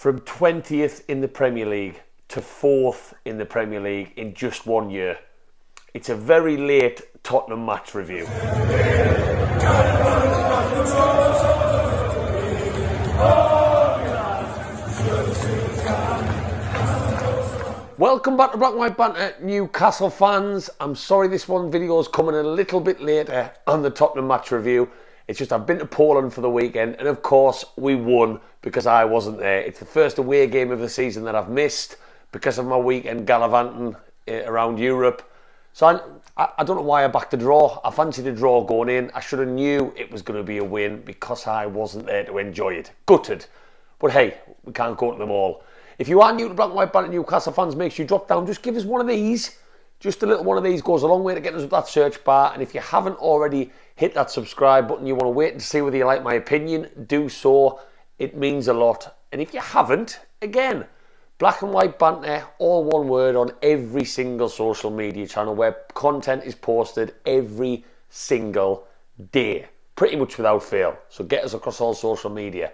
from 20th in the Premier League to 4th in the Premier League in just 1 year. It's a very late Tottenham match review. Welcome back to Black and White Banter, Newcastle fans. I'm sorry this one video is coming a little bit later on the Tottenham match review. It's just I've been to Poland for the weekend and of course we won because I wasn't there. It's the first away game of the season that I've missed because of my weekend gallivanting around Europe. So I don't know why I backed the draw. I fancied a draw going in. I should have knew it was going to be a win because I wasn't there to enjoy it. Gutted. But hey, we can't go to them all. If you are new to Black and White Banter Newcastle fans, make sure you drop down. Just give us one of these. Just a little one of these goes a long way to get us up that search bar. And if you haven't already hit that subscribe button, you want to wait and see whether you like my opinion, do so. It means a lot. And if you haven't, again, Black and White Banter, all one word, on every single social media channel where content is posted every single day. Pretty much without fail. So get us across all social media.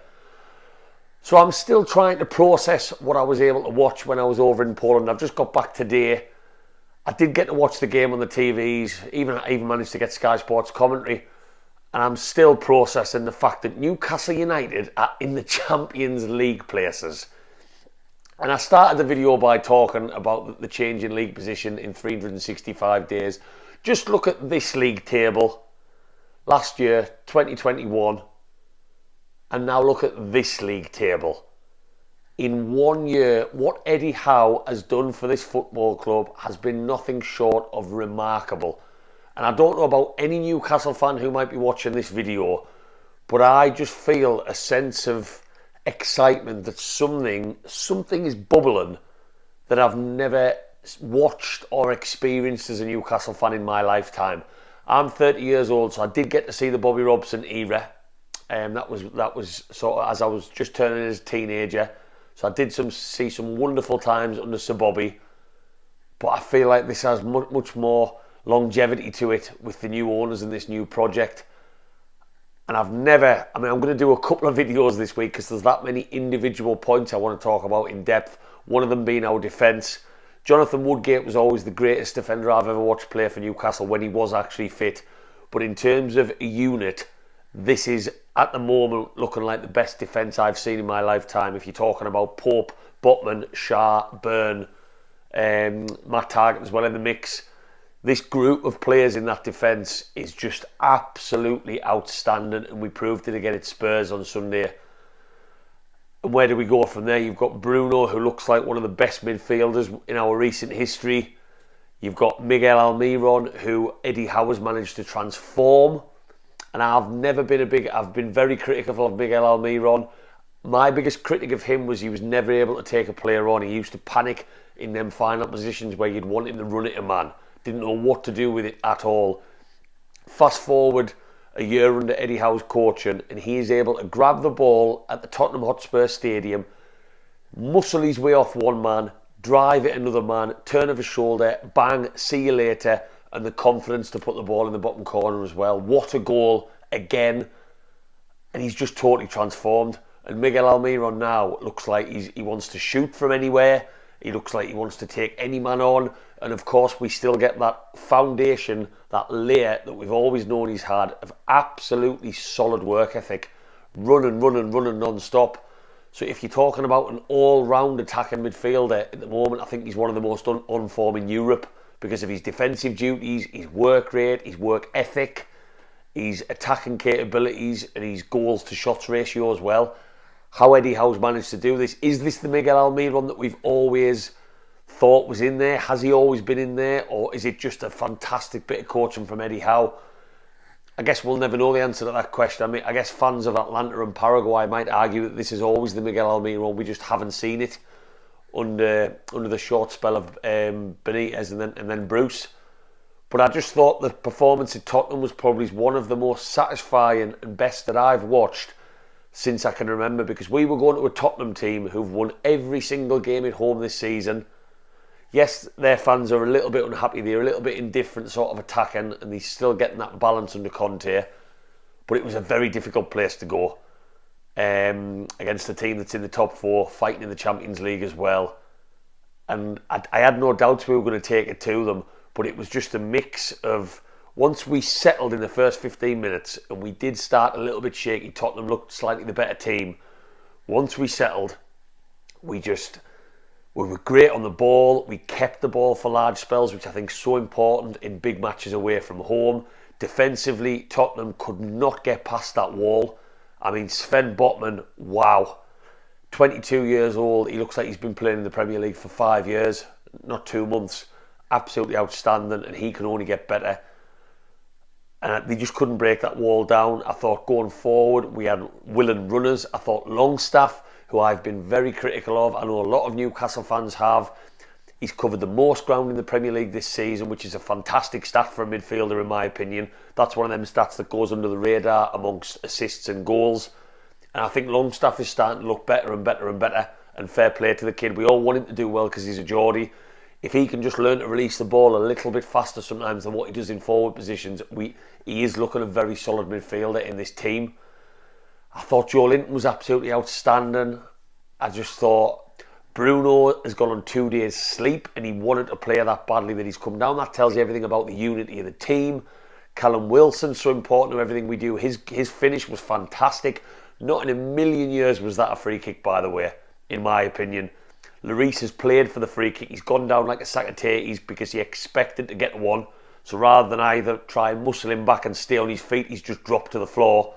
So I'm still trying to process what I was able to watch when I was over in Poland. I've just got back today. I did get to watch the game on the TVs. I even managed to get Sky Sports commentary. And I'm still processing the fact that Newcastle United are in the Champions League places. And I started the video by talking about the change in league position in 365 days. Just look at this league table. Last year, 2021. And now look at this league table. In 1 year, what Eddie Howe has done for this football club has been nothing short of remarkable. And I don't know about any Newcastle fan who might be watching this video, but I just feel a sense of excitement that something is bubbling that I've never watched or experienced as a Newcastle fan in my lifetime. I'm 30 years old, so I did get to see the Bobby Robson era. That was sort of as I was just turning as a teenager. So I did see some wonderful times under Sir Bobby. But I feel like this has much more longevity to it with the new owners and this new project. And I'm going to do a couple of videos this week because there's that many individual points I want to talk about in depth. One of them being our defence. Jonathan Woodgate was always the greatest defender I've ever watched play for Newcastle when he was actually fit. But in terms of a unit, this is, at the moment, looking like the best defence I've seen in my lifetime. If you're talking about Pope, Botman, Shah, Byrne, Matt Targett as well in the mix. This group of players in that defence is just absolutely outstanding, and we proved it again at Spurs on Sunday. And where do we go from there? You've got Bruno, who looks like one of the best midfielders in our recent history. You've got Miguel Almiron, who Eddie Howe has managed to transform. And I've been very critical of Miguel Almiron. My biggest critic of him was he was never able to take a player on. He used to panic in them final positions where you'd want him to run it a man. Didn't know what to do with it at all. Fast forward a year under Eddie Howe's coaching and he is able to grab the ball at the Tottenham Hotspur Stadium, muscle his way off one man, drive at another man, turn of a shoulder, bang, see you later. And the confidence to put the ball in the bottom corner as well. What a goal again. And he's just totally transformed. And Miguel Almiron now looks like he wants to shoot from anywhere. He looks like he wants to take any man on. And of course we still get that foundation, that layer that we've always known he's had of absolutely solid work ethic. Running non-stop. So if you're talking about an all-round attacking midfielder at the moment, I think he's one of the most on form in Europe. Because of his defensive duties, his work rate, his work ethic, his attacking capabilities and his goals to shots ratio as well. How Eddie Howe's managed to do this. Is this the Miguel Almiron that we've always thought was in there? Has he always been in there? Or is it just a fantastic bit of coaching from Eddie Howe? I guess we'll never know the answer to that question. I mean, I guess fans of Atlanta and Paraguay might argue that this is always the Miguel Almiron. We just haven't seen it under the short spell of Benitez and then Bruce. But I just thought the performance at Tottenham was probably one of the most satisfying and best that I've watched since I can remember, because we were going to a Tottenham team who've won every single game at home this season. Yes, their fans are a little bit unhappy. They're a little bit indifferent sort of attacking and they're still getting that balance under Conte. But it was a very difficult place to go. against a team that's in the top four, fighting in the Champions League as well. And I had no doubts we were going to take it to them, but it was just a mix of, once we settled in the first 15 minutes, and we did start a little bit shaky, Tottenham looked slightly the better team. Once we settled, we were great on the ball. We kept the ball for large spells, which I think is so important in big matches away from home. Defensively, Tottenham could not get past that wall. I mean, Sven Botman, wow. 22 years old. He looks like he's been playing in the Premier League for 5 years, not 2 months. Absolutely outstanding, and he can only get better. And they just couldn't break that wall down. I thought going forward, we had willing runners. I thought Longstaff, who I've been very critical of, I know a lot of Newcastle fans have, he's covered the most ground in the Premier League this season, which is a fantastic stat for a midfielder in my opinion. That's one of them stats that goes under the radar amongst assists and goals. And I think Longstaff is starting to look better and better and better. And fair play to the kid. We all want him to do well because he's a Geordie. If he can just learn to release the ball a little bit faster sometimes than what he does in forward positions, he is looking a very solid midfielder in this team. I thought Joe Linton was absolutely outstanding. I just thought Bruno has gone on 2 days sleep and he wanted to play that badly that he's come down. That tells you everything about the unity of the team. Callum Wilson's so important to everything we do. His finish was fantastic. Not in a million years was that a free kick, by the way, in my opinion. Lloris has played for the free kick. He's gone down like a sack of tatties because he expected to get one. So rather than either try and muscle him back and stay on his feet, he's just dropped to the floor,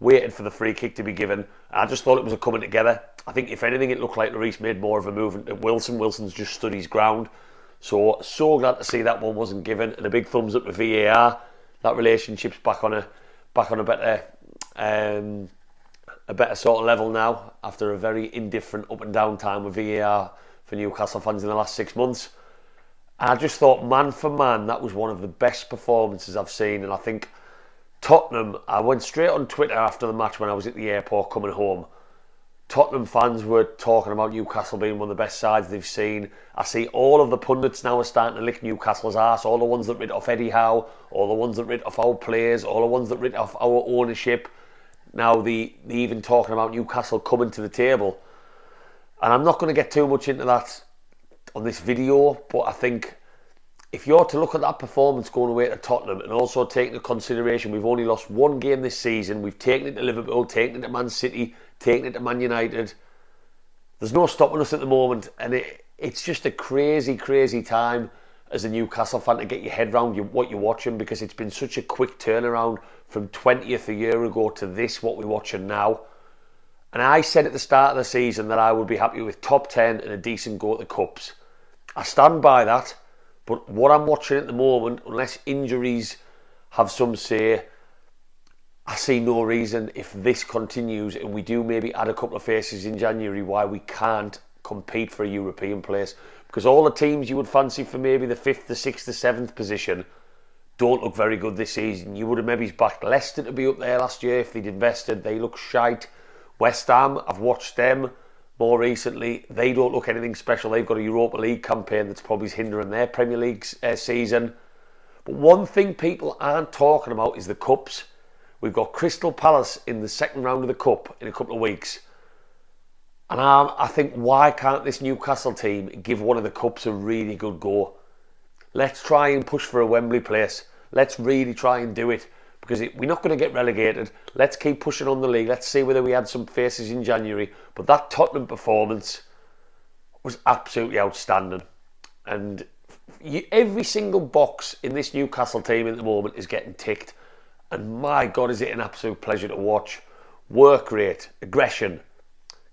waited for the free kick to be given. And I just thought it was a coming together. I think if anything, it looked like Lloris made more of a movement than Wilson. Wilson's just stood his ground. So glad to see that one wasn't given. And a big thumbs up to VAR. That relationship's back on a better sort of level now after a very indifferent up and down time with VAR for Newcastle fans in the last 6 months. And I just thought, man for man, that was one of the best performances I've seen. And I think Tottenham, I went straight on Twitter after the match when I was at the airport coming home. Tottenham fans were talking about Newcastle being one of the best sides they've seen. I see all of the pundits now are starting to lick Newcastle's arse. All the ones that writ off Eddie Howe, all the ones that writ off our players, all the ones that writ off our ownership. Now they even talking about Newcastle coming to the table. And I'm not going to get too much into that on this video, but I think if you're to look at that performance going away to Tottenham and also take into consideration we've only lost one game this season, we've taken it to Liverpool, taken it to Man City, taken it to Man United. There's no stopping us at the moment, and it's just a crazy, crazy time as a Newcastle fan to get your head around what you're watching, because it's been such a quick turnaround from 20th a year ago to this, what we're watching now. And I said at the start of the season that I would be happy with top 10 and a decent go at the Cups. I stand by that, but what I'm watching at the moment, unless injuries have some say, I see no reason, if this continues and we do maybe add a couple of faces in January, why we can't compete for a European place. Because all the teams you would fancy for maybe the 5th, the 6th, the 7th position don't look very good this season. You would have maybe backed Leicester to be up there last year if they'd invested. They look shite. West Ham, I've watched them more recently. They don't look anything special. They've got a Europa League campaign that's probably hindering their Premier League season. But one thing people aren't talking about is the Cups. We've got Crystal Palace in the second round of the Cup in a couple of weeks. And I think, why can't this Newcastle team give one of the Cups a really good go? Let's try and push for a Wembley place. Let's really try and do it. Because we're not going to get relegated. Let's keep pushing on the league. Let's see whether we add some faces in January. But that Tottenham performance was absolutely outstanding. And every single box in this Newcastle team at the moment is getting ticked. And my God, is it an absolute pleasure to watch. Work rate, aggression,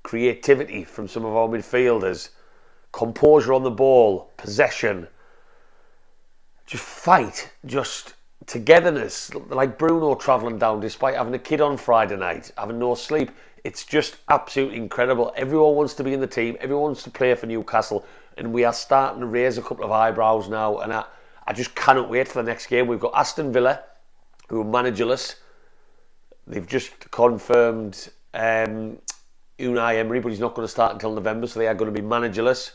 creativity from some of our midfielders, composure on the ball, possession, just fight, just togetherness, like Bruno travelling down despite having a kid on Friday night, having no sleep. It's just absolutely incredible. Everyone wants to be in the team, everyone wants to play for Newcastle, and we are starting to raise a couple of eyebrows now, and I just cannot wait for the next game. We've got Aston Villa, who are managerless. They've just confirmed Unai Emery, but he's not going to start until November, so they are going to be managerless.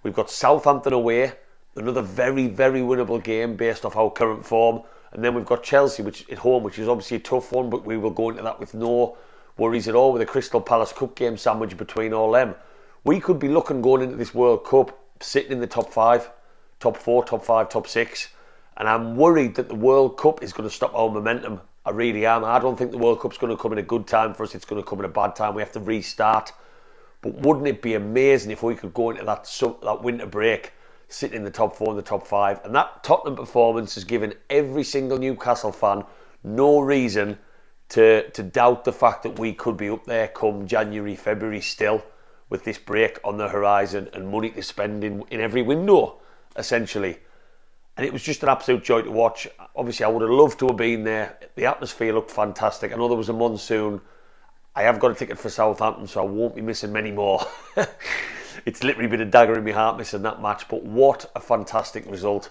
We've got Southampton away, another very, very winnable game based off our current form. And then we've got Chelsea, which at home, which is obviously a tough one, but we will go into that with no worries at all with the Crystal Palace Cup game sandwiched between all them. We could be looking going into this World Cup sitting in the top 5, top 4, top 5, top 6. And I'm worried that the World Cup is going to stop our momentum. I really am. I don't think the World Cup's going to come in a good time for us. It's going to come in a bad time. We have to restart. But wouldn't it be amazing if we could go into that winter break sitting in the top 4 and the top 5? And that Tottenham performance has given every single Newcastle fan no reason to doubt the fact that we could be up there come January, February still, with this break on the horizon and money to spend in every window, essentially. And it was just an absolute joy to watch. Obviously, I would have loved to have been there. The atmosphere looked fantastic. I know there was a monsoon. I have got a ticket for Southampton, so I won't be missing many more. It's literally been a dagger in my heart missing that match, but what a fantastic result.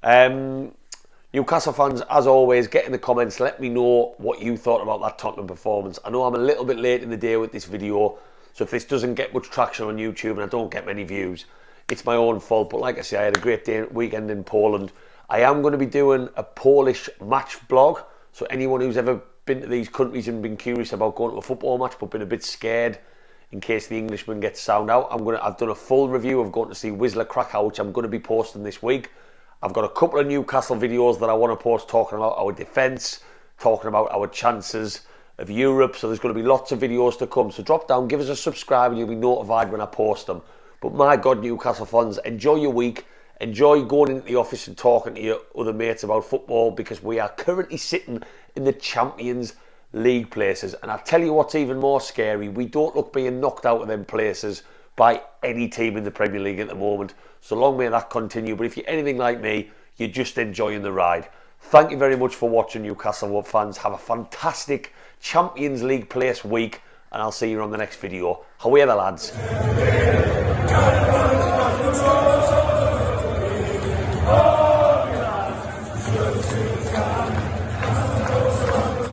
Newcastle fans, as always, get in the comments. Let me know what you thought about that Tottenham performance. I know I'm a little bit late in the day with this video, so if this doesn't get much traction on YouTube and I don't get many views, it's my own fault. But like I say, I had a great weekend in Poland. I am going to be doing a Polish match vlog, so anyone who's ever been to these countries and been curious about going to a football match but been a bit scared in case the Englishman gets sound out, I've done a full review of going to see Wisla Krakow, which I'm going to be posting this week. I've got a couple of Newcastle videos that I want to post talking about our defence, talking about our chances of Europe, so there's going to be lots of videos to come. So drop down, give us a subscribe and you'll be notified when I post them. But my God, Newcastle fans, enjoy your week. Enjoy going into the office and talking to your other mates about football, because we are currently sitting in the Champions League places. And I tell you what's even more scary, we don't look being knocked out of them places by any team in the Premier League at the moment. So long may that continue. But if you're anything like me, you're just enjoying the ride. Thank you very much for watching, Newcastle fans. Have a fantastic Champions League place week, and I'll see you on the next video. However, lads. Oh,